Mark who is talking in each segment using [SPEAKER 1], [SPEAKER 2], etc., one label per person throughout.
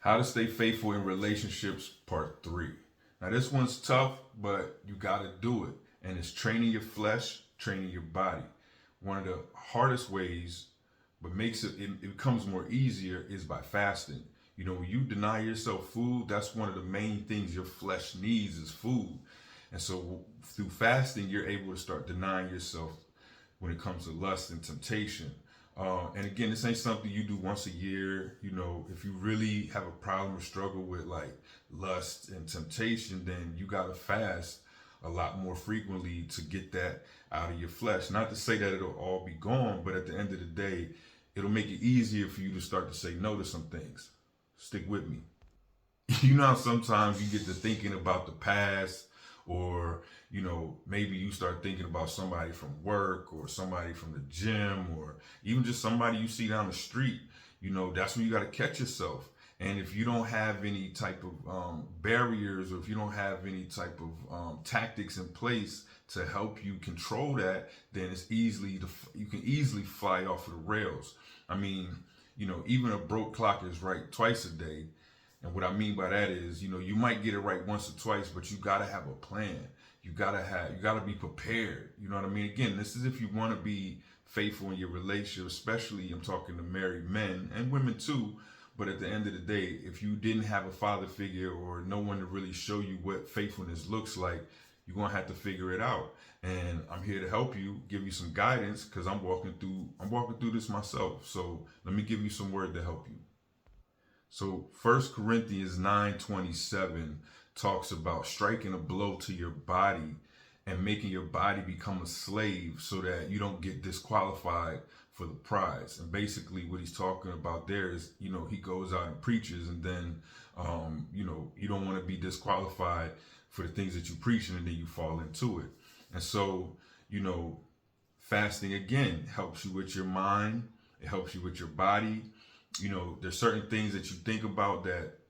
[SPEAKER 1] How to stay faithful in relationships, part 3. Now, this one's tough, but you got to do it. And it's training your flesh, training your body. One of the hardest ways, but it becomes more easier, is by fasting. You know, when you deny yourself food, that's one of the main things your flesh needs is food. And so through fasting, you're able to start denying yourself when it comes to lust and temptation. And again, this ain't something you do once a year. You know, if you really have a problem or struggle with like lust and temptation, then you got to fast a lot more frequently to get that out of your flesh. Not to say that it'll all be gone, but at the end of the day, it'll make it easier for you to start to say no to some things. Stick with me. You know how sometimes you get to thinking about the past, or you know, maybe you start thinking about somebody from work or somebody from the gym or even just somebody you see down the street. You know, that's when you got to catch yourself. And if you don't have any type of barriers, or if you don't have any type of tactics in place to help you control that, then you can easily fly off of the rails. I mean, you know, even a broke clock is right twice a day. And what I mean by that is, you know, you might get it right once or twice, but you got to have a plan. You got to be prepared. You know what I mean? Again, this is if you want to be faithful in your relationship, especially I'm talking to married men and women too. But at the end of the day, if you didn't have a father figure or no one to really show you what faithfulness looks like, you're going to have to figure it out. And I'm here to help you, give you some guidance, because I'm walking through this myself. So let me give you some word to help you. So 1 Corinthians 9:27 talks about striking a blow to your body and making your body become a slave so that you don't get disqualified for the prize. And basically what he's talking about there is, you know, he goes out and preaches, and then, you know, you don't want to be disqualified for the things that you preach, and then you fall into it. And so, you know, fasting again helps you with your mind. It helps you with your body. You know, there's certain things that you think about that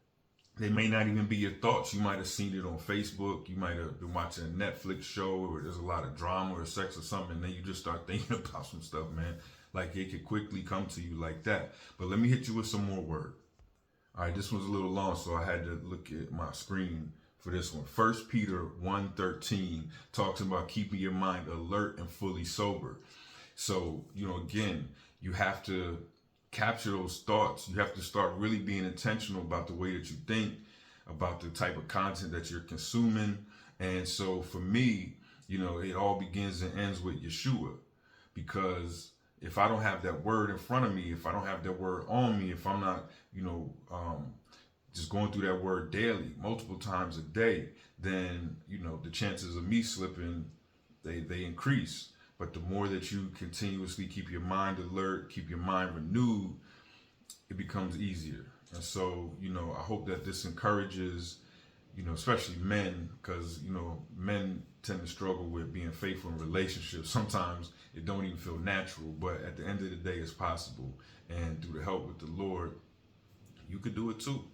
[SPEAKER 1] they may not even be your thoughts. You might have seen it on Facebook. You might have been watching a Netflix show where there's a lot of drama or sex or something, and then you just start thinking about some stuff, man. Like it could quickly come to you like that. But let me hit you with some more word. All right, this one's a little long, so I had to look at my screen for this one. 1 Peter 1:13 talks about keeping your mind alert and fully sober. So, you know, again, you have to capture those thoughts. You have to start really being intentional about the way that you think, about the type of content that you're consuming. And so for me, you know, it all begins and ends with Yeshua, because if I don't have that word in front of me, if I don't have that word on me, if I'm not, you know, just going through that word daily, multiple times a day, then, you know, the chances of me slipping, they increase. But the more that you continuously keep your mind alert, keep your mind renewed, it becomes easier. And so, you know, I hope that this encourages, you know, especially men, because, you know, men tend to struggle with being faithful in relationships. Sometimes it don't even feel natural, but at the end of the day, it's possible. And through the help with the Lord, you could do it too.